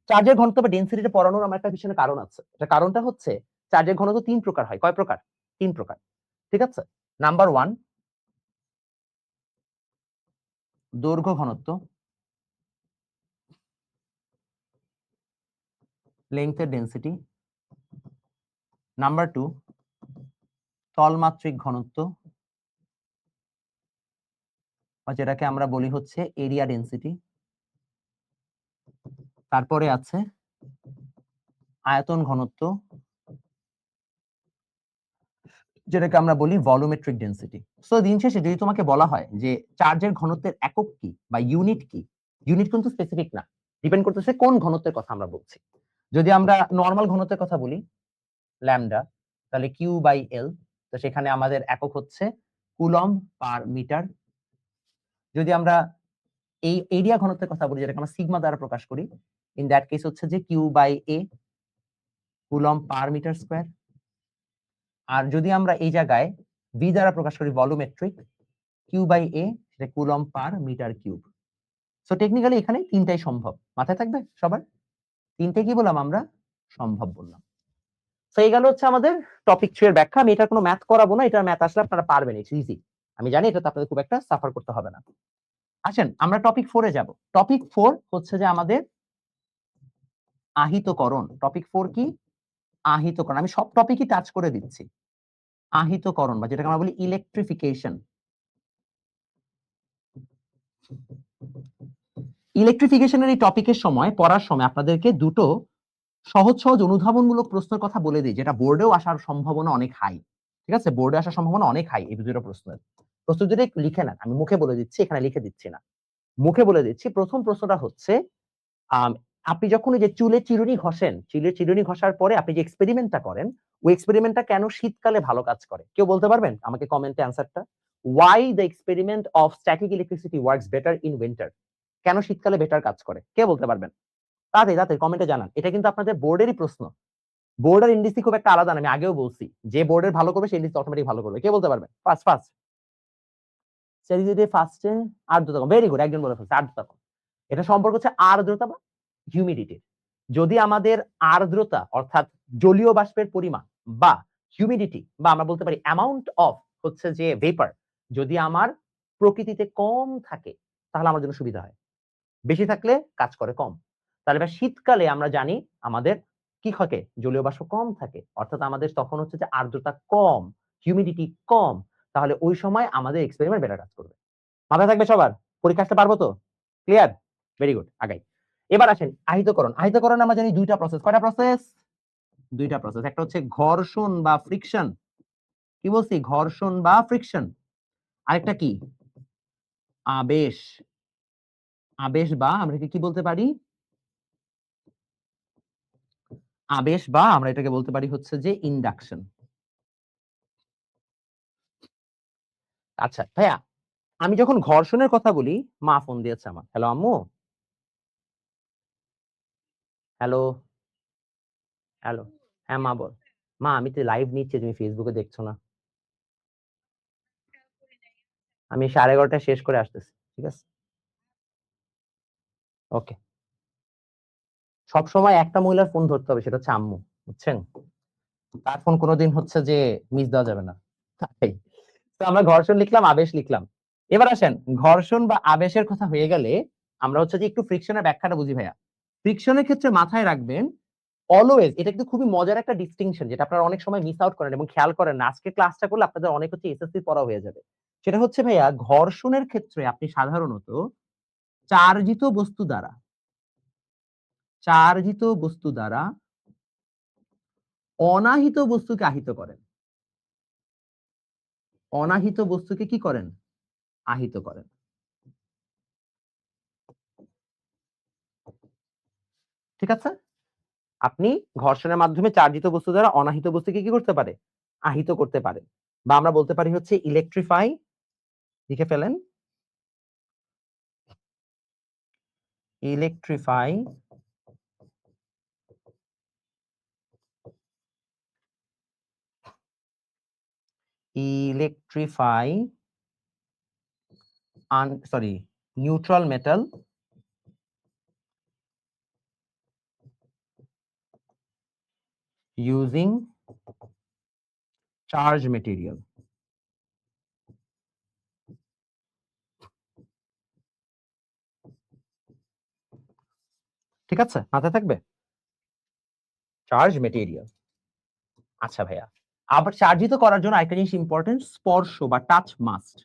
চার্জের ঘনত্ব বা ডেনসিটিটা পড়ানোর আমার একটা পিছনে কারণ আছে। এটা কারণটা হচ্ছে চার্জের ঘনত্ব 3 প্রকার হয়। কয় প্রকার? 3 প্রকার। ঠিক আছে? নাম্বার 1 দৈর্ঘ্য ঘনত্ব, লেংথের ডেনসিটি। নাম্বার 2 তলমাত্রিক ঘনত্ব, বা যেটাকে আমরা বলি হচ্ছে এরিয়া ডেনসিটি। তারপরে আছে আয়তন ঘনত্ব, যেটাকে আমরা বলি ভলিউমেট্রিক ডেনসিটি। সো দিন শেষে যদি তোমাকে বলা হয় যে চার্জের ঘনত্বের একক কি বা ইউনিট কি, ইউনিট কিন্তু স্পেসিফিক না, ডিপেন্ড করতেছে কোন ঘনত্বের কথা আমরা বলছি। যদি আমরা নর্মাল ঘনত্বের কথা বলি ল্যামডা, তাহলে কিউ বাই এল, তো সেখানে আমাদের একক হচ্ছে কুলম্ব পার মিটার। যদি আমরা এই এরিয়া ঘনত্বের কথা বলি, যেটাকে আমরা সিগমা দ্বারা প্রকাশ করি, ইন দ্যাট কেস হচ্ছে যে Q by A, coulomb per metre square. আর যদি আমরা এই জায়গায় ভি দ্বারা প্রকাশ করি ভলিউমেট্রিক, কিউ বাই এ, সেটা coulomb per metre cube. So technically এখানে তিনটাই সম্ভব, মাথায় থাকবে সবার। তিনটে কি বললাম আমরা? সম্ভব বললাম। সো এই গেল হচ্ছে আমাদের টপিক 3 এর ব্যাখ্যা। আমি এটা কোনো ম্যাথ করাবো না, এটা ম্যাথ আসলে আপনারা পারবেন, ইটস ইজি। আমি জানি এটা আপনাদের খুব একটা সাফার করতে হবে না। আসেন আমরা টপিক 4 এ যাব। টপিক 4 হচ্ছে যে আমাদের আহিতকরণ। টপিক 4 কি? আহিতকরণ। আমি সব টপিকই টাচ করে দিচ্ছি। আহিতকরণ বা যেটাকে আমরা বলি ইলেকট্রিফিকেশন। ইলেকট্রিফিকেশনের এই টপিকের সময় পড়ার সময় আপনাদেরকে দুটো সহজ সহজ অনুধাবনমূলক প্রশ্নের কথা বলে দিই, যেটা বোর্ডেও আসার সম্ভাবনা অনেক হাই। ঠিক আছে? বোর্ডে আসার সম্ভাবনা অনেক হাই এই দুটো প্রশ্নের। প্রশ্ন দুটো একটু লিখে নেন, আমি মুখে বলে দিচ্ছি, এখানে লিখে দিচ্ছি না, মুখে বলে দিচ্ছি। প্রথম প্রশ্নটা হচ্ছে আপনি যখন এই যে চুলে চিরুনি ঘষেন, চুলে চিরুনি ঘষার পরে আপনি যে এক্সপেরিমেন্টটা করেন, ওই এক্সপেরিমেন্টটা কেন শীতকালে ভালো কাজ করে? কেউ বলতে পারবেন আমাকে কমেন্টে অ্যানসারটা? Why the experiment of static electricity works better in winter? কেন শীতকালে বেটার কাজ করে? কে বলতে পারবেন? তাড়াতাড়ি তাড়াতাড়ি কমেন্টে জানান। এটা কিন্তু আপনাদের বোর্ডেরই প্রশ্ন। বোর্ড আর ইন্ডিসি খুব একটা আলাদা না, আমি আগেও বলছি। যে বোর্ডের ভালো করবে সে ইন্ডিসি অটোমেটিক ভালো করবে। কে বলতে পারবেন? ফার্স্ট ফার্স্ট সেরিজিটি ফার্স্টে আর্দ্রতা কম। ভেরি গুড, একজন বলে ফেলছে আর্দ্রতা কম। এটা সম্পর্ক হচ্ছে আর্দ্রতা বা হিউমিডিটি। যদি আমাদের আর্দ্রতা অর্থাৎ জলীয় বাষ্পের পরিমাণ বা হিউমিডিটি বা আমরা বলতে পারি অ্যামাউন্ট অফ হচ্ছে যে ভেপার, যদি আমার প্রকৃতিতে কম থাকে তাহলে আমার জন্য সুবিধা হয়, বেশি থাকলে কাজ করে কম। তাহলে এবার শীতকালে আমরা জানি আমাদের কি থাকে, জলীয় বাষ্প কম থাকে, অর্থাৎ আমাদের তখন হচ্ছে যে আর্দ্রতা কম, হিউমিডিটি কম। তাহলে ওই সময় আমাদের এক্সপেরিমেন্ট বেটার কাজ করবে। মাথায় থাকবে সবার? পরীক্ষা আসতে পারবো তো? ক্লিয়ার? ভেরি গুড, আগাই। এবার আসেন আহিতকরণ। আহিতকরণ আমরা জানি দুইটা প্রসেস। কয়টা প্রসেস? দুইটা প্রসেস। একটা হচ্ছে ঘর্ষণ বা ফ্রিকশন। কি বলছি? ঘর্ষণ বা ফ্রিকশন। আরেকটা কি? আবেশ। আবেশ বা আমরা কি বলতে পারি? আবেশ বা আমরা এটাকে বলতে পারি হচ্ছে যে ইন্ডাকশন। আচ্ছা ভাইয়া, আমি যখন ঘর্ষণের কথা বলি, মা ফোন দিয়েছে আমার। হ্যালো আম্মু। Hello hello. হ্যাঁ মা বল। মা আমি তো লাইভ নিচ্ছি, তুমি ফেসবুকে দেখছো না? আমি 11:30 শেষ করে আসতেছি। ঠিক আছে? ওকে। সবসময় একটা মহিলার ফোন ধরতে হবে, সেটা হচ্ছে আম্মু। বুঝছেন? তার ফোন কোনোদিন হচ্ছে যে মিস দেওয়া যাবে না। তাই। তো আমরা ঘর্ষণ লিখলাম, আবেশ লিখলাম। এবার আসেন ঘর্ষণ বা আবেশের কথা হয়ে গেলে আমরা হচ্ছে যে একটু ফ্রিকশনের ব্যাখ্যাটা বুঝি ভাইয়া। ফ্রিকশনের ক্ষেত্রে মাথায় রাখবেন অলওয়েজ, এটা কিন্তু খুবই মজার একটা ডিস্টিংশন যেটা আপনারা অনেক সময় মিস আউট করেন এবং খেয়াল করেন না। আজকে ক্লাসটা করলে আপনাদের অনেক হচ্ছে এসএসসি পড়া হয়ে যাবে। সেটা হচ্ছে ভাইয়া ঘর্ষণের ক্ষেত্রে আপনি সাধারণত চার্জিত বস্তু দ্বারা, চার্জিত বস্তু দ্বারা অনাহিত বস্তুকে আহিত করেন। অনাহিত বস্তুকে কি করেন? আহিত করেন। ঠিক আছে? আপনি ঘর্ষণের মাধ্যমে চার্জিত বস্তু দ্বারা অনাহিত বস্তুকে কি করতে পারে? আহিত করতে পারে। বা আমরা বলতে পারি হচ্ছে ইলেকট্রিফাই। লিখে ফেলেন। Electrify electrify neutral metal using charge material. ঠিক আছে, মাথায় থাকবে চার্জ মেটেরিয়াল। আচ্ছা ভাইয়া, আবার চার্জিত করার জন্য আরেকটা জিনিস ইম্পর্টেন্ট, স্পর্শ বা টাচ মাস্ট।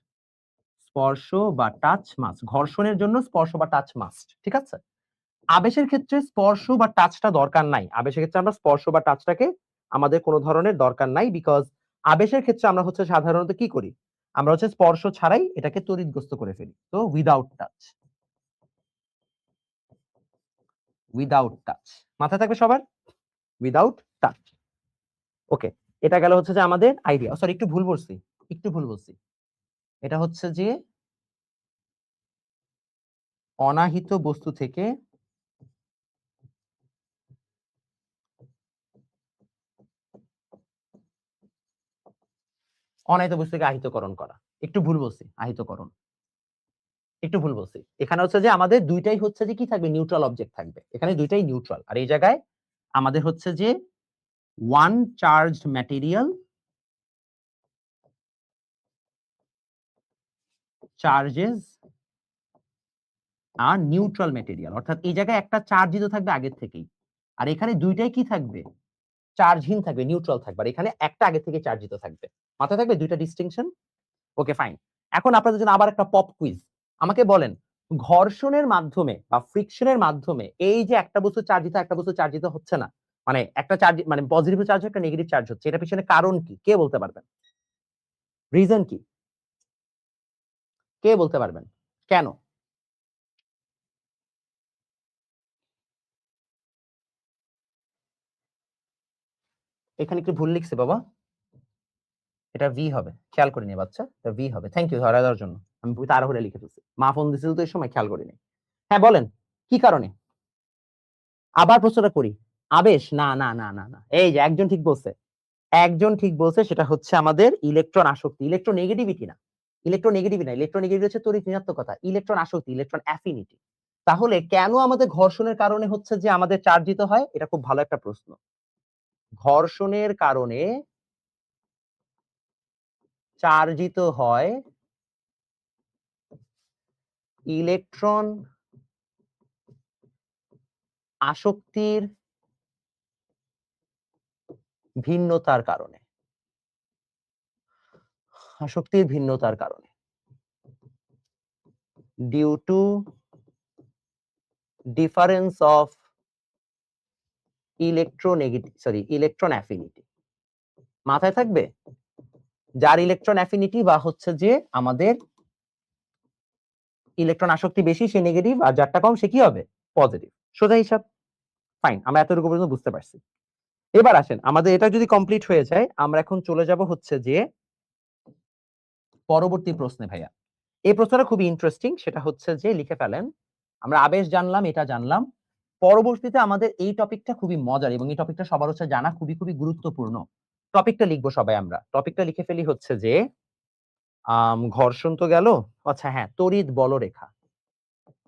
স্পর্শ বা টাচ মাস্ট, ঘর্ষণের জন্য স্পর্শ বা টাচ মাস্ট। ঠিক আছে, আবেশের ক্ষেত্রে স্পর্শ বা টাচটা দরকার নাই। আবেশের ক্ষেত্রে আমরা স্পর্শ বা টাচটাকে আমাদের কোনো ধরনের দরকার নাই, বিকজ আবেশের ক্ষেত্রে আমরা হচ্ছে সাধারণত কি করি, আমরা হচ্ছে স্পর্শ ছাড়াই এটাকে তড়িৎগ্রস্ত করে ফেলি। তো উইদাউট টাচ, উইদাউট টাচ মাথায় থাকবে সবার, উইদাউট টাচ। ওকে, এটা গেল হচ্ছে যে আমাদের আইডিয়া। সরি, একটু ভুল বলছি, একটু ভুল বলছি। এটা হচ্ছে যে অনাহিত বস্তু থেকে অনাহিত বস্তুকে আহিতকরণ করা। একটু ভুল বলছি, আহিতকরণ একটু ভুল বলছি। এখানে হচ্ছে যে আমাদের দুইটাই হচ্ছে যে কি থাকবে, নিউট্রাল অবজেক্ট থাকবে। এখানে দুইটাই নিউট্রাল, আর এই জায়গায় আমাদের হচ্ছে যে ওয়ান চার্জড ম্যাটেরিয়াল চার্জেস আর নিউট্রাল ম্যাটেরিয়াল, অর্থাৎ এই জায়গায় একটা চার্জিত থাকবে আগের থেকেই, আর এখানে দুইটাই কি থাকবে, চার্জহীন থাকবে, নিউট্রাল থাকবে, আর এখানে একটা আগে থেকে চার্জিত থাকবে। মাথায় থাকবে দুইটা ডিস্টিংশন। Okay fine. এখন আপনাদের জন্য আবার একটা পপ কুইজ। আমাকে বলেন, ঘর্ষণের মাধ্যমে বা ফ্রিকশনের মাধ্যমে এই যে একটা বস্তু চার্জিত একটা বস্তু চার্জিত হচ্ছে না, মানে একটা চার্জ মানে পজিটিভ চার্জ একটা নেগেটিভ চার্জ হচ্ছে, এটা পিছনে কারণ কি, কে বলতে পারবেন? রিজন কি, কে বলতে পারবেন? কেন? এখানে একটু ভুল লিখছে বাবা, এটা ভি হবে, খেয়াল করে নিয়ে বাচ্চা, এটা ভি হবে। থ্যাংক ইউ ধরা দেওয়ার জন্য। আমি বই তাড়াহুড়া লিখে ফেলছি, মা ফোন দিছিল তো এই সময়, খেয়াল করিনি। হ্যাঁ বলেন, কি কারণে? আবার প্রশ্নটা করি। আবেশ? না না না না না, এই যে একজন ঠিক বলছে, একজন ঠিক বলছে, সেটা হচ্ছে আমাদের ইলেকট্রন আসক্তি। ইলেকট্রন নেগেটিভিটি না, ইলেকট্রন নেগেটিভ না, ইলেকট্রন নেগেটিভ হচ্ছে তড়িৎ ঋণাত্মকতা, ইলেকট্রন আসক্তি, ইলেকট্রন অ্যাফিনিটি। তাহলে কেন আমাদের ঘর্ষণের কারণে হচ্ছে যে আমাদের চার্জিত হয়, এটা খুব ভালো একটা প্রশ্ন। ঘর্ষণের কারণে চার্জিত হয় ইলেকট্রন আসক্তির ভিন্নতার কারণে, আসক্তির ভিন্নতার কারণে, due to difference of electronegative sorry electron affinity. মাথায় থাকবে, যার ইলেকট্রন অ্যাফিনিটি বা হচ্ছে যে আমাদের ইলেকট্রন আসক্তি বেশি সে নেগেটিভ, আর যারটা কম সে কি হবে, পজিটিভ। সোজা হিসাব। ফাইন, আমরা এতটুকু পর্যন্ত বুঝতে পারছি। এবার আসেন, আমাদের এটা যদি কমপ্লিট হয়ে যায়, আমরা এখন চলে যাব হচ্ছে যে পরবর্তী প্রশ্নে। ভাইয়া, এই প্রশ্নটা খুবই ইন্টারেস্টিং, সেটা হচ্ছে যে লিখে ফেলেন, আমরা আবেশ জানলাম, এটা জানলাম, পরবর্তীতে আমাদের এই টপিকটা খুবই মজার এবং এই টপিকটা সবার হচ্ছে জানা খুবই খুবই গুরুত্বপূর্ণ। টপিকটা লিখবো সবাই, আমরা টপিকটা লিখে ফেলি হচ্ছে যে ঘর্ষণ তো গেল, আচ্ছা হ্যাঁ, তড়িৎ বলরেখা।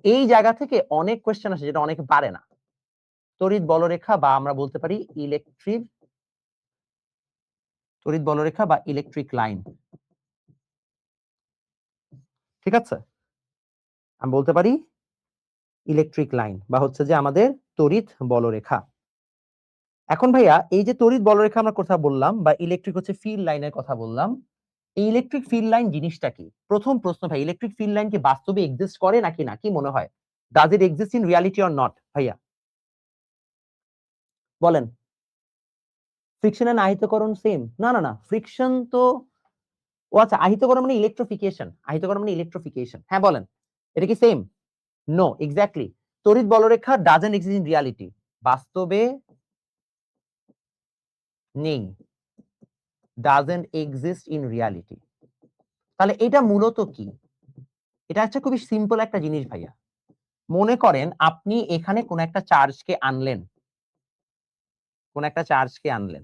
এই জায়গা থেকে অনেক কোয়েশ্চেন আসে যেটা অনেকে পারে না। তড়িৎ বলরেখা বা আমরা বলতে পারি ইলেকট্রিক, তড়িৎ বলরেখা বা ইলেকট্রিক লাইন। ঠিক আছে, আমি বলতে পারি ইলেকট্রিক লাইন বা হচ্ছে যে আমাদের তড়িৎ বলরেখা। এখন ভাইয়া, এই যে তড়িৎ বলরেখা আমরা কথা বললাম বা ইলেকট্রিক হচ্ছে ফিল্ড লাইনের কথা বললাম, এই ইলেকট্রিক ফিল্ড লাইন জিনিসটা কি? প্রথম প্রশ্ন ভাই, ইলেকট্রিক ফিল্ড লাইন কি বাস্তবে এক্সিস্ট করে নাকি না, কি মনে হয়? Does it exist in reality or not? ভাইয়া বলেন। ফ্রিকশন এন্ড আহিতকরণ সেম? না না না, ফ্রিকশন তো, ও আচ্ছা, আহিতকরণ মানে ইলেকট্রিফিকেশন, আহিতকরণ মানে ইলেকট্রিফিকেশন। হ্যাঁ বলেন, এটা কি সেম? No, exactly. তড়িৎ বলরেখা ডাজন্ট এক্সিস্ট ইন রিয়ালিটি, বাস্তবে নেই, ডাজন্ট এক্সিস্ট ইন রিয়ালিটি। তাহলে এটা মূলত কি? এটা হচ্ছে খুবই সিম্পল একটা জিনিস ভাইয়া। মনে করেন আপনি এখানে কোন একটা চার্জকে আনলেন, কোন একটা চার্জকে আনলেন,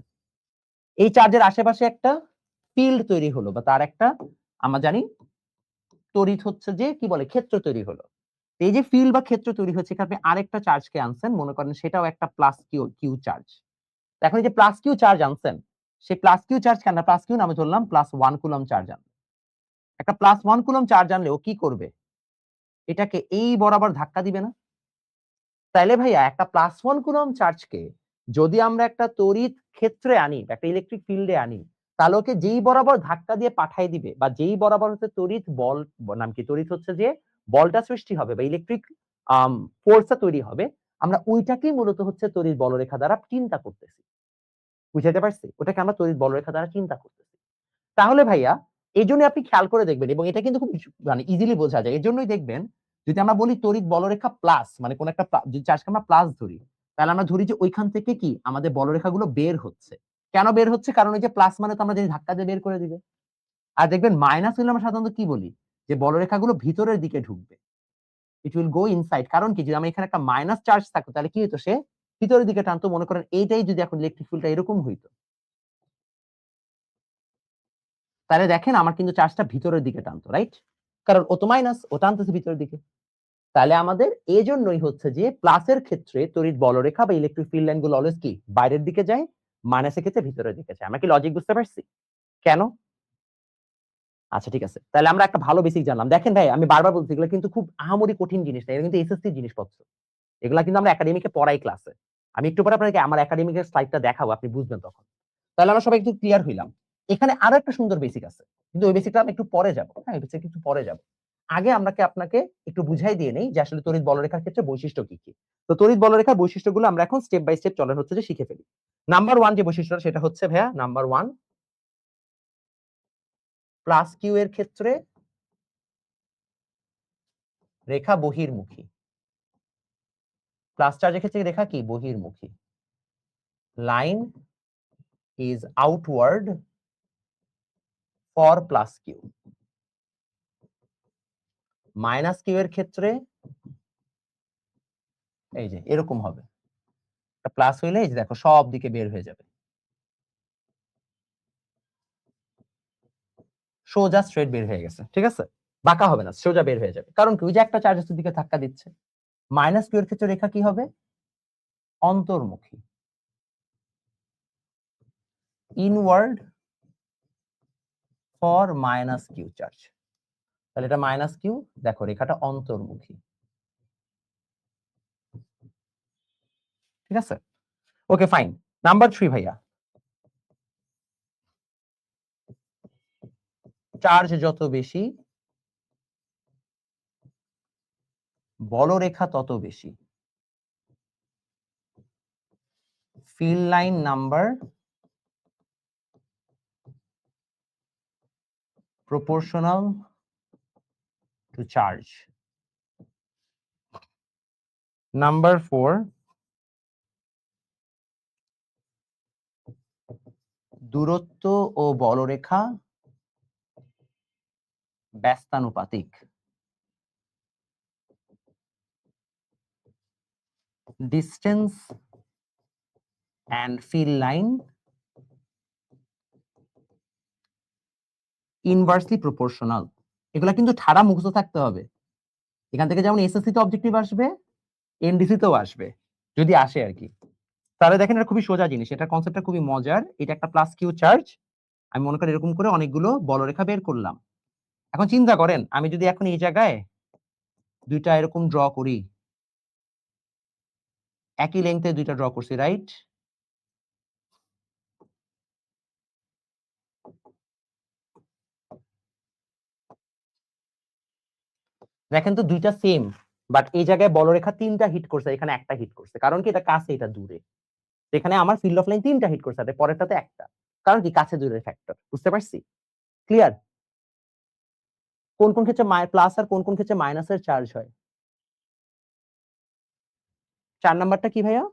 এই চার্জের আশেপাশে একটা ফিল্ড তৈরি হলো বা তার একটা, আমরা জানি তড়িৎ হচ্ছে যে কি বলে, ক্ষেত্র তৈরি হলো। এই যে ফিল্ড বা ক্ষেত্র তৈরি হচ্ছে, এখানে আপনি আরেকটা চার্জকে আনছেন, মনে করেন সেটাও একটা প্লাস কিউ কিউ চার্জ। এখন এই যে প্লাস কিউ চার্জ আনছেন, সেই প্লাস কিউ চার্জ কেন প্লাস কিউ নামে ধরলাম, +1 কুলম চার্জ আনবে। একটা +1 কুলম চার্জ আনলে ও কি করবে, এটাকে এই বরাবর ধাক্কা দিবে না? তাইলে ভাইয়া একটা +1 কুলম চার্জকে যদি আমরা একটা তড়িৎ ক্ষেত্রে আনি, একটা ইলেকট্রিক ফিল্ডে আনি, তাহলে ওকে যেই বরাবর ধাক্কা দিয়ে পাঠায় দিবে, বা যেই বরাবর হচ্ছে তড়িৎ বল, নাম কি, তড়িৎ হচ্ছে যে বলটা সৃষ্টি হবে বা ইলেকট্রিক ফোর্সটা তৈরি হবে, আমরা ওইটাকেই মূলত হচ্ছে তড়িৎ বলরেখা দ্বারা চিন্তা করতেছি। বুঝাতে পারছি? ওটাকে আমরা তড়িৎ বলরেখা দ্বারা চিন্তা করতেছি। তাহলে ভাইয়া এইজন্য আপনি খেয়াল করে দেখবেন, এবং এটা কিন্তু খুব মানে ইজিলি বোঝা যায়। এজন্যই দেখবেন যদি আমরা বলি তড়িৎ বলরেখা প্লাস, মানে কোন একটা যদি চার্জকে আমরা প্লাস ধরি, তাহলে আমরা ধরি যে ওইখান থেকে কি আমাদের বলরেখাগুলো বের হচ্ছে। কেন বের হচ্ছে? কারণ ওই যে প্লাস মানে তো আমরা জানি ধাক্কা দিয়ে বের করে দিবে। আর দেখবেন মাইনাস হলে আমরা সাধারণত কি বলি, যে বলরেখাগুলো ভিতরের দিকে ঢুকবে, ইট উইল গো ইনসাইড। কারণ কি, যদি আমি এখানে একটা মাইনাস চার্জ থাকতো তাহলে কি হতো, সে ভিতরের দিকে টানতো। মনে করেন এইটাই যদি এখন ইলেকট্রিক ফিল্ডটা এরকম হইতো, তাহলে দেখেন আমার কিন্তু চার্জটা ভিতরের দিকে টানতো, রাইট? কারণ ও তো মাইনাস, ও টানতেছে ভিতরের দিকে। তাহলে আমাদের এজন্যই হচ্ছে যে প্লাসের ক্ষেত্রে তড়িৎ বলরেখা বা ইলেকট্রিক ফিল্ড লাইন গুলো অলওয়েজ কি বাইরের দিকে যায়, মাইনাসের ক্ষেত্রে ভিতরের দিকে যায়। আমরা কি লজিক বুঝতে পারছি কেন? আচ্ছা ঠিক আছে, তাহলে আমরা একটা ভালো বেসিক জানলাম। দেখেন ভাই, আমি বারবার বলছি এগুলো কিন্তু খুব আহামরি কঠিন জিনিস না, এটা কিন্তু এসএসসি জিনিসপত্র। এগুলা কিন্তু আমরা একাডেমিকে পড়াই ক্লাসে। আমি একটু পরে আপনাকে আমার একাডেমিকের স্লাইডটা দেখাবো, আপনি বুঝবেন তখন। তাহলে আমরা সবাই একটু ক্লিয়ার হইলাম। এখানে আরো একটা সুন্দর বেসিক আছে, কিন্তু ওই বেসিকটা আমি একটু পরে যাব। হ্যাঁ, এই বেসিক একটু পরে যাব। আগে আপনাকে একটু বুঝাই দিয়ে নেই যে আসলে তড়িৎ বলরেখার ক্ষেত্রে বৈশিষ্ট্য কি কি। তো তড়িৎ বলরেখার বৈশিষ্ট্যগুলো আমরা এখন স্টেপ বাই স্টেপ চলেন হচ্ছে যে শিখে ফেলি। নাম্বার 1 যে বৈশিষ্ট্যটা, সেটা হচ্ছে ভাইয়া নাম্বার 1, প্লাস কিউ এর ক্ষেত্রে রেখা বহির্মুখী। প্লাস চার্জের ক্ষেত্রে রেখা কি বহির্মুখী। Line is outward for plus Q. Minus Q এর ক্ষেত্রে এই যে এরকম হবে, প্লাস হইলে এই যে দেখো সব দিকে বের হয়ে যাবে, সোজা স্ট্রেট বের হয়ে গেছে। ঠিক আছে, বাঁকা হবে না, সোজা বের হয়ে যাবে। কারণ কি, ওই যে একটা চার্জের দিকে ধাক্কা দিচ্ছে। মাইনাস কিউ এর ক্ষেত্রে রেখা কি হবে, অন্তর্মুখী, inward for minus Q charge. তাহলে এটা মাইনাস কিউ, দেখো রেখাটা অন্তর্মুখী। ঠিক আছে, ওকে ফাইন। নাম্বার 3 ভাইয়া, চার্জ যত বেশি বলরেখা তত বেশি। Field line number proportional to charge. Number 4, দূরত্ব ও বলরেখা ব্যস্তানুপাতিক। Distance and field line inversely proportional. এগুলা কিন্তু ঠাড়া মুখস্থ থাকতে হবে। এখান থেকে যেমন এসএসসি তে অবজেক্টিভ আসবে, এমডিসি তেও আসবে, যদি আসে আর কি। তাহলে দেখেন এটা খুবই সোজা জিনিস, এটা কনসেপ্টটা খুবই মজার। এটা একটা প্লাস কিউ চার্জ, আমি মনে করি এরকম করে অনেকগুলো বলরেখা বের করলাম। এখন চিন্তা করেন, আমি যদি এখন এই জায়গায় দুইটা এরকম ড্র করি, একই লেন্থে দুইটা ড্র করছি, রাইট? দেখেন তো দুইটা সেম, বাট এই জায়গায় বলরেখা 3টা হিট করছে, এখানে একটা হিট করছে। কারণ কি, এটা কাছে এটা দূরে। এখানে আমার ফিল্ড অফ লাইন 3টা হিট করছে, আর পরেরটাতে একটা। কারণ কি, কাছে দূরের ফ্যাক্টর। বুঝতে পারছি? ক্লিয়ার? কোন কোন ক্ষেত্রে প্লাস আর কোন কোন ক্ষেত্রে মাইনাসের চার্জ হয়? 4 নাম্বারটা কি ভাইয়া?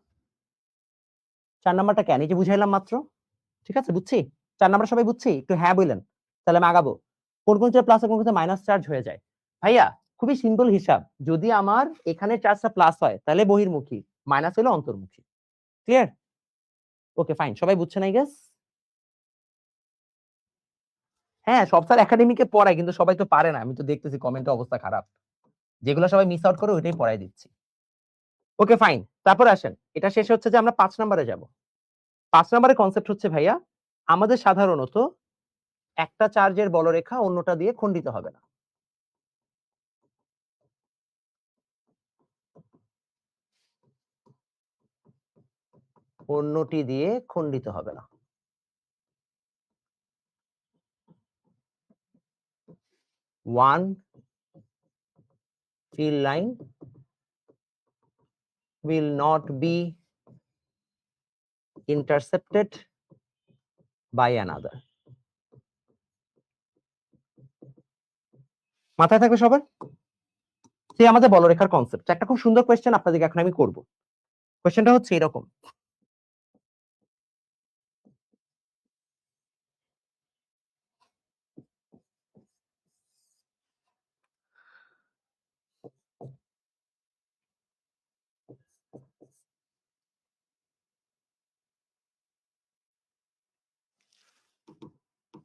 4 নাম্বারটা কেন, এই যে বুঝাইলাম মাত্র। ঠিক আছে, বুঝছি। 4 নাম্বার সবাই বুঝছি? একটু হ্যাঁ বললেন, তাহলে আমি আগাবো। কোন কোন ক্ষেত্রে প্লাস আর কোন ক্ষেত্রে মাইনাস চার্জ হয়ে যায়? ভাইয়া খুবই সিম্পল হিসাব, যদি আমার এখানে চার্জটা প্লাস হয় তাহলে বহির্মুখী, মাইনাস হলে অন্তর্মুখী। ক্লিয়ার? ওকে ফাইন, সবাই বুঝছেন আই গেস? হ্যাঁ, সব স্যার একাডেমিকে পড়ায়, কিন্তু সবাই তো পারে না। আমি তো দেখতেছি কমেন্টে অবস্থা খারাপ। যেগুলো সবাই মিস আউট করে ওইটাই পড়াই দিচ্ছি। ওকে ফাইন, তারপরে আসেন, এটা শেষ হচ্ছে যে আমরা 5 নম্বরে যাব। 5 নম্বরের কনসেপ্ট হচ্ছে ভাইয়া, আমাদের সাধারণত একটা চার্জের বলরেখা অন্যটা দিয়ে খণ্ডিত হবে না। অন্যটি দিয়ে খণ্ডিত হবে না। One field line will not be intercepted by another. মাথায় থাকবে সবার? সেই আমাদের বলরেখার কনসেপ্ট। একটা খুব সুন্দর কোয়েশ্চেন আপনাদেরকে এখন আমি করব। কোয়েশ্চেনটা হচ্ছে এরকম।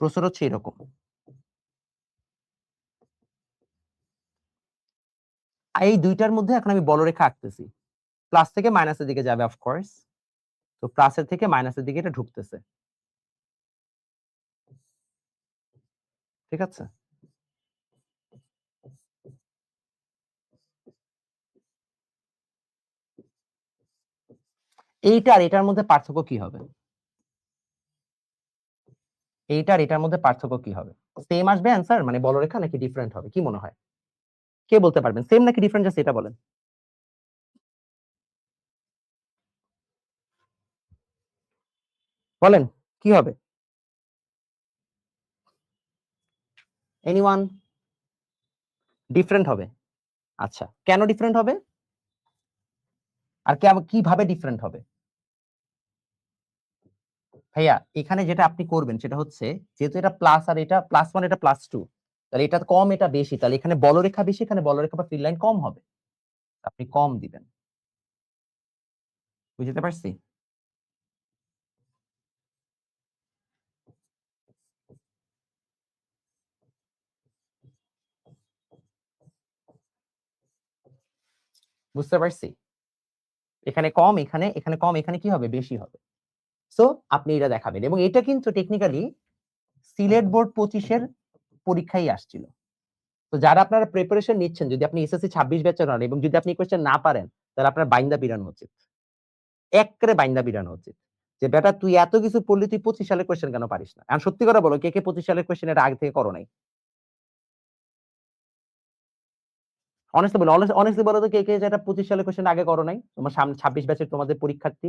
প্রশ্ন হচ্ছে এরকম। এই দুইটার মধ্যে এখন আমি বলরেখা আঁকতেছি। প্লাস থেকে মাইনাসের দিকে যাবে অফকোর্স। তো প্লাসের থেকে মাইনাসের দিকে এটা ঢুকতেছে। ঠিক আছে? এইটা আর এটার মধ্যে পার্থক্য কি হবে? এইটা আর এটার মধ্যে পার্থক্য কি হবে? সেম আসবে অ্যান্সার, মানে বলরেখা, নাকি ডিফারেন্ট হবে? কি মনে হয়? কে বলতে পারবেন? সেম নাকি ডিফারেন্ট, জাস্ট এটা বলেন। বলেন কি হবে? এনিওয়ান? ডিফারেন্ট হবে। আচ্ছা, কেন ডিফারেন্ট হবে? আর কিভাবে ডিফারেন্ট হবে? ভাইয়া এখানে যেটা আপনি করবেন সেটা হচ্ছে, যেহেতু এটা প্লাস আর এটা প্লাস 1, এটা প্লাস 2, তাহলে এটা কম এটা বেশি, তাহলে এখানে বলরেখা বেশি, এখানে বলরেখা বা ফিল্ড লাইন কম হবে। আপনি কম দিবেন। বুঝতে পারছি? বুঝতে পারছি। এখানে কম, এখানে কম, এখানে কি হবে? বেশি হবে। সো আপনি এটা দেখাবেন, এবং এটা কিন্তু টেকনিক্যালি সিলেট বোর্ড 25-এর পরীক্ষায় আসছিল। তো যারা আপনারা প্রিপারেশন নিচ্ছেন, যদি আপনি এসএসসি 26 ব্যাচের হন এবং যদি আপনি কোয়েশ্চেন না পারেন, তাহলে আপনার বাইন্দা পিরানো উচিত। একবারে বাইন্দা পিরানো উচিত। যে বেটা তুই এত কিছু পড়লি, তুই 25 সালের কোয়েশ্চেন কেন পারিস না? আর সত্যি করে বলো, কে কে 25 সালের কোয়েশ্চেন এটা আগে থেকে করো নাই? অনেস্টলি বলো, অনেস্টলি বলো তো, কে কে যেটা 25 সালের কোয়েশ্চেন আগে করো নাই? তোমার সামনে 26 ব্যাচের তোমাদের পরীক্ষার্থী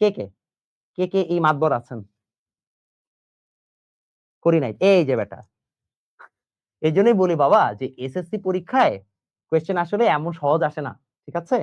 কে কে? কে কে এই মাতবর আছেন? করি নাই। এই যে বেটা, এই জন্যই বলি বাবা যে এসএসসি পরীক্ষায় কোয়েশ্চেন আসলে এমন সহজ আসে না। ঠিক আছে?